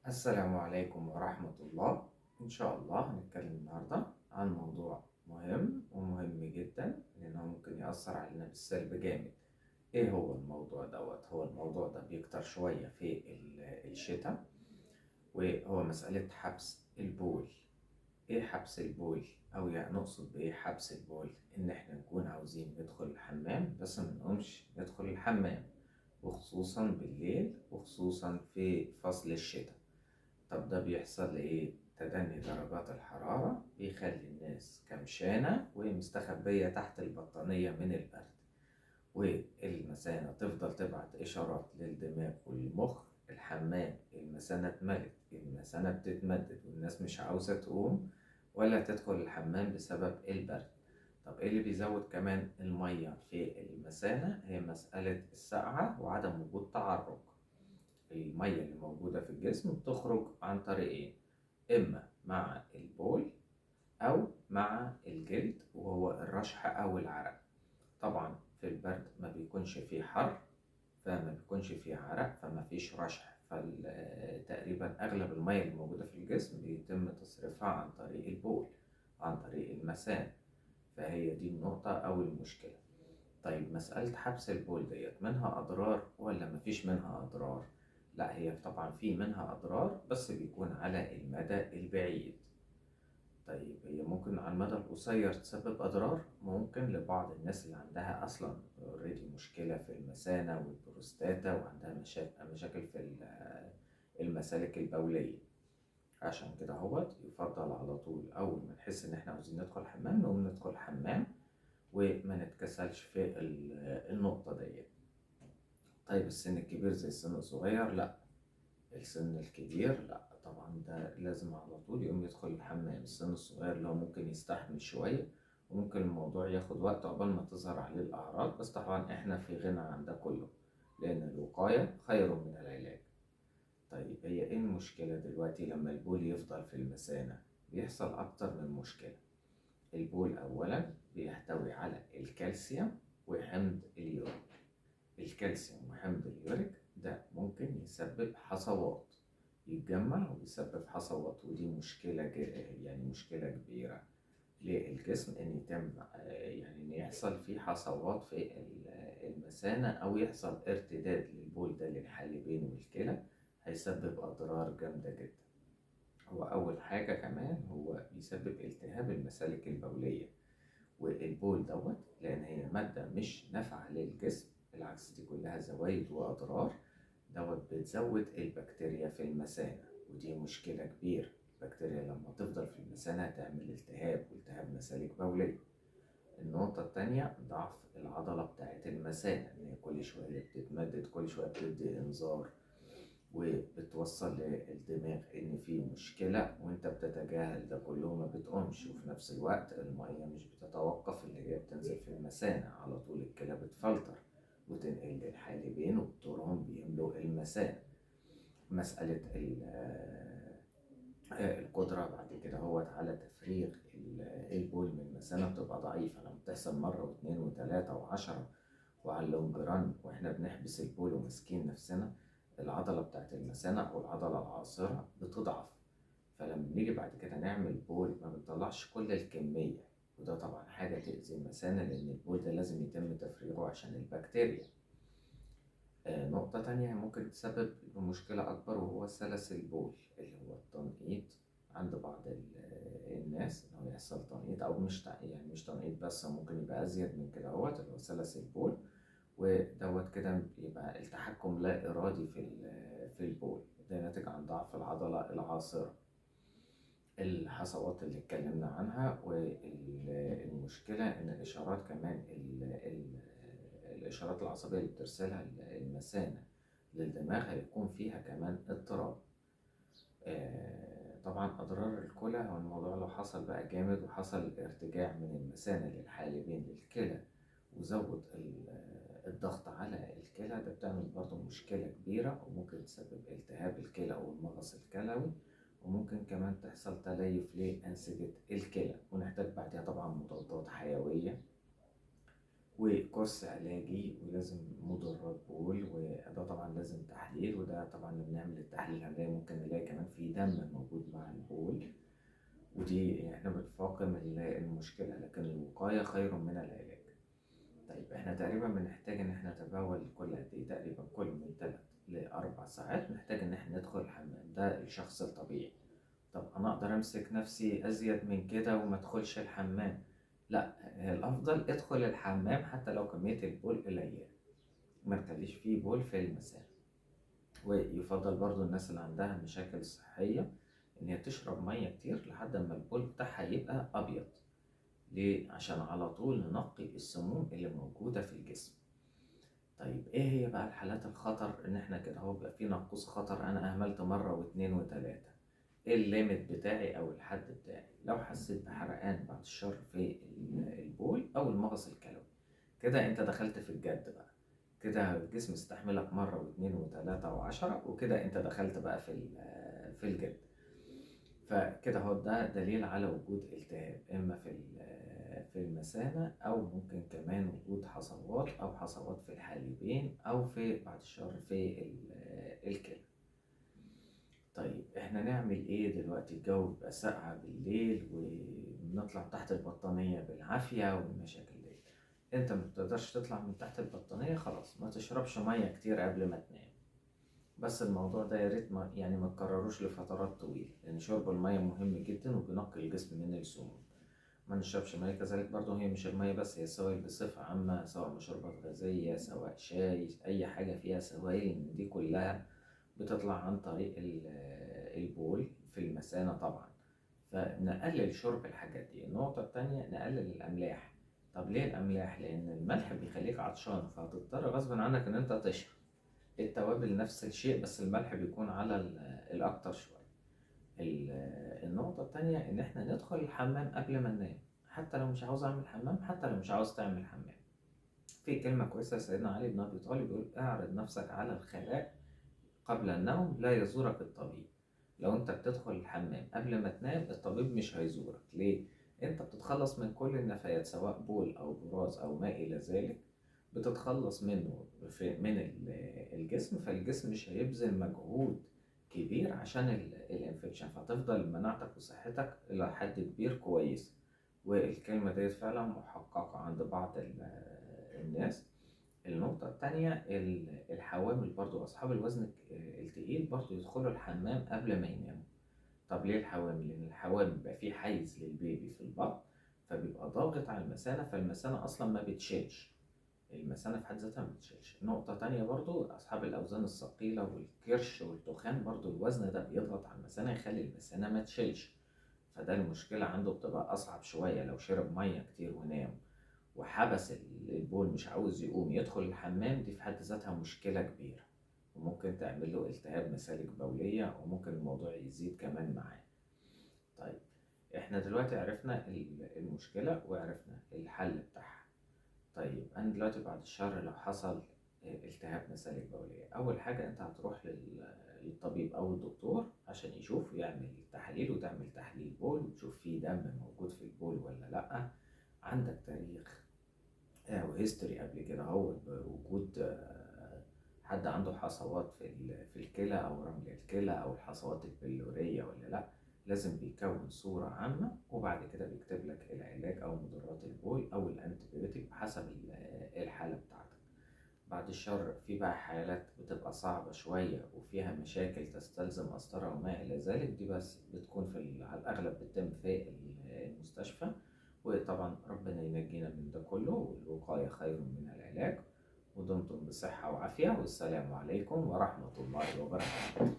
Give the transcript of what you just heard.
السلام عليكم ورحمة الله. إن شاء الله هنتكلم النهاردة عن موضوع مهم ومهم جدا لأنه ممكن يأثر علينا بالسلب جامد. إيه هو الموضوع دوت؟ هو الموضوع ده بيكتر شوية في الشتاء، وهو مسألة حبس البول. إيه حبس البول؟ أو يعني نقصد بإيه حبس البول؟ إن إحنا نكون عاوزين ندخل الحمام بس منقومش ندخل الحمام، وخصوصا بالليل وخصوصا في فصل الشتاء. طب ده بيحصل لإيه؟ تدني درجات الحرارة بيخلي الناس كمشانة ومستخبية تحت البطانية من البرد، والمثانة تفضل تبعت إشارات للدماغ والمخ: الحمام، المثانة اتملت، المثانة بتتمدد، والناس مش عاوزة تقوم ولا تدخل الحمام بسبب البرد. طب إيه اللي بيزود كمان المية في المثانة؟ هي مسألة السقعة وعدم وجود تعرق. المية اللي موجودة في الجسم بتخرج عن طريق إيه؟ إما مع البول أو مع الجلد وهو الرشح أو العرق. طبعا في البرد ما بيكونش فيه حر، فما بيكونش فيه عرق، فما فيش رشح، فتقريبا أغلب المية اللي موجودة في الجسم بيتم تصريفها عن طريق البول، عن طريق المثانة. فهي دي النقطة أو المشكلة. طيب مسألة حبس البول ديت منها أضرار ولا مفيش منها أضرار؟ لا، هي طبعا في منها أضرار بس بيكون على المدى البعيد. طيب هي ممكن على المدى القصير تسبب أضرار، ممكن لبعض الناس اللي عندها أصلا اوريدي مشكلة في المثانة والبروستاتا وعندها مشاكل في المسالك البولية. عشان كده هوت يفضل على طول أول ما نحس إن إحنا عاوزين ندخل حمام نقوم ندخل حمام وما نتكسلش في النقطة دي. طيب السن الكبير زي السن الصغير؟ لا، السن الكبير لا طبعا، ده لازم على طول يقوم يدخل الحمام. السن الصغير اللي هو ممكن يستحمل شوية وممكن الموضوع ياخد وقت عقبال ما تظهر عليه الأعراض، بس طبعا احنا في غنى عن ده كله لأن الوقاية خير من العلاج. طيب هي ايه المشكلة دلوقتي لما البول يفضل في المثانة؟ بيحصل أكتر من مشكلة. البول أولا بيحتوي على الكالسيوم وحمض اليوريك. الكالسيوم وحمض اليوريك ده ممكن يسبب حصوات، يتجمع ويسبب حصوات، ودي مشكلة يعني مشكلة كبيرة للجسم إن يتم يعني إن يحصل فيه حصوات في المثانة أو يحصل ارتداد للبول ده للحالبين والكلى، هيسبب أضرار جامدة جدا. هو أول حاجة كمان هو بيسبب التهاب المسالك البولية، والبول دوت لأن هي مادة مش نافعة للجسم، بالعكس دي كلها زوايد وأضرار. دوت بتزود البكتيريا في المثانة، ودي مشكلة كبيرة. البكتيريا لما تفضل في المثانة هتعمل التهاب والتهاب مسالك بولية. النقطة التانية ضعف العضلة بتاعت المثانة، إن هي كل شوية بتتمدد، كل شوية بتدي إنذار وبتوصل للدماغ إن في مشكلة، وإنت بتتجاهل ده كله ما بتقومش. وفي نفس الوقت المية مش بتتوقف اللي هي بتنزل في المثانة، على طول الكلى بتفلتر وتنقل للحالبين وبتورهم بيملوا المثانة. مسألة القدرة بعد كده هو على تفريغ البول من المثانة بتبقى ضعيفة. لما بتحصل مرة واثنين وثلاثة وعشرة وعلى اللونج ران واحنا بنحبس البول وماسكين نفسنا، العضلة بتاعت المثانة أو العضلة العاصرة بتضعف. فلما نيجي بعد كده نعمل بول ما بنطلعش كل الكمية، وده طبعا حاجة تأذي المثانة لأن البول ده لازم يتم تفريغه عشان البكتيريا. نقطة تانية ممكن تسبب مشكلة أكبر وهو سلس البول، اللي هو التنقيط. عند بعض الناس إنه يحصل تنقيط، أو مش يعني مش تنقيط بس، ممكن يبقى أزيد من كده هو اللي هو سلس البول. ودوت كده يبقى التحكم لا إرادي في البول، ده ناتج عن ضعف العضلة العاصرة. الحصوات اللي اتكلمنا عنها، والمشكلة إن الإشارات كمان الإشارات العصبية اللي بترسلها المثانة للدماغ هيكون فيها كمان اضطراب. طبعا أضرار الكلى هو الموضوع لو حصل بقى جامد وحصل ارتجاع من المثانة للحالبين للكلى وزود الضغط على الكلى، ده بتعمل برضه مشكلة كبيرة وممكن تسبب التهاب الكلى أو المغص الكلوي، وممكن كمان تحصل تليف لأنسجة الكلى ونحتاج بعدها طبعا مضادات حيوية وكورس علاجي، ولازم مدرات بول، وده طبعا لازم تحليل، وده طبعا لما نعمل التحليل هنلاقي ممكن نلاقي كمان في دم موجود مع البول، ودي احنا بنفاقم المشكلة، لكن الوقاية خير من العلاج. طيب احنا تقريبا بنحتاج ان احنا نتبول كل قد ايه؟ تقريبا كل من 3 ل4 ساعات محتاج ان احنا ندخل الحمام، ده الشخص الطبيعي. طب انا اقدر امسك نفسي ازيد من كده وما ادخلش الحمام؟ لا، الافضل ادخل الحمام حتى لو كمية البول قليلة، ما تخليش فيه بول في المسام. ويفضل برضو الناس اللي عندها مشاكل صحية ان هي تشرب مية كتير لحد ما البول بتاعها يبقى ابيض. ليه؟ عشان على طول ننقي السموم اللي موجودة في الجسم. طيب ايه هي بقى الحالات الخطر؟ ان احنا كده اهو بيبقى في نقص خطر، انا اهملت مرة واتنين وتلاتة. ايه الليميت بتاعي او الحد بتاعي؟ لو حسيت بحرقان بعد الشر في البول او المغص الكلوي، كده انت دخلت في الجد بقى. كده الجسم استحملك مرة واتنين وتلاتة وعشرة، وكده انت دخلت بقى في الجد. فكده هو ده دليل على وجود التهاب، اما في المثانة، او ممكن كمان وجود حصوات او حصوات في الحالبين، او في بعد الشر في الكلى. طيب احنا نعمل ايه دلوقتي؟ الجو بيبقى ساقعة بالليل ونطلع تحت البطانية بالعافية والمشاكل دي. انت ما بتقدرش تطلع من تحت البطانية، خلاص ما تشربش مية كتير قبل ما تنام. بس الموضوع ده يا ريت ما تكرروش لفترات طويلة، لأن شرب المية مهم جدا وبينقي الجسم من السموم. ما نشربش مية كذلك برضه، هي مش المية بس، هي السوائل بصفة عامة، سواء مشروبات غازية سواء شاي، أي حاجة فيها سوائل، إن دي كلها بتطلع عن طريق البول في المثانة طبعا. فنقلل شرب الحاجات دي. النقطة التانية نقلل الأملاح. طب ليه الأملاح؟ لأن الملح بيخليك عطشان، فهتضطر غصب عنك إن أنت تشرب. التوابل نفس الشيء، بس الملح بيكون على الأكتر شوية. النقطة التانية إن إحنا ندخل الحمام قبل ما ننام، حتى لو مش عاوز أعمل حمام، حتى لو مش عاوز تعمل حمام. في كلمة كويسة سيدنا علي بن أبي طالب بيقول: اعرض نفسك على الخلاء قبل النوم لا يزورك الطبيب. لو أنت بتدخل الحمام قبل ما تنام، الطبيب مش هيزورك. ليه؟ أنت بتتخلص من كل النفايات، سواء بول أو براز أو ما إلى ذلك، بتتخلص منه من الجسم، فالجسم مش هيبذل مجهود كبير عشان الانفكشن، فتفضل مناعتك وصحتك إلى حد كبير كويس. والكلمة ديت فعلا محققة عند بعض الناس. النقطة التانية الحوامل برضو، أصحاب الوزن التقيل برضو يدخلوا الحمام قبل ما يناموا. طب ليه الحوامل؟ لأن الحوامل بيبقى فيه حيز للبيبي في البطن، فبيبقى ضاغط على المثانة، فالمثانة أصلا ما بتشيلش. المثانة في حد ذاتها ما بتشيلش. نقطة تانية برضو، أصحاب الأوزان الثقيلة والكرش والتخان، برضو الوزن ده بيضغط على المثانة يخلي المثانة ما تشيلش. فده المشكلة عنده بتبقى أصعب شوية. لو شرب مية كتير ونام وحبس البول مش عاوز يقوم يدخل الحمام، دي في حد ذاتها مشكلة كبيرة، وممكن تعمل له التهاب مسالك بولية، وممكن الموضوع يزيد كمان معاه. طيب احنا دلوقتي عرفنا المشكلة وعرفنا الحل بتاعها. طيب أنا دلوقتي بعد الشر لو حصل التهاب مسالك بولية، أول حاجة أنت هتروح للطبيب أو الدكتور عشان يشوف، يعمل تحاليل، وتعمل تحليل بول وتشوف فيه دم موجود في البول ولا لأ. عندك تاريخ أو هيستوري قبل كده هو بوجود حد عنده حصوات في الكلى أو رمل الكلى أو الحصوات البلورية ولا لأ. لازم بيكون صورة عامة، وبعد كده بيكتب لك العلاج أو مضادات البول أو الأنتيبيوتيك حسب الحالة بتاعتك. بعد الشر في بقى حالات بتبقى صعبة شوية وفيها مشاكل تستلزم قسطرة وما إلى ذلك، دي بس بتكون على الأغلب بتتم في المستشفى. وطبعا ربنا ينجينا من ده كله، والوقاية خير من العلاج. ودمتم بصحة وعافية، والسلام عليكم ورحمة الله وبركاته.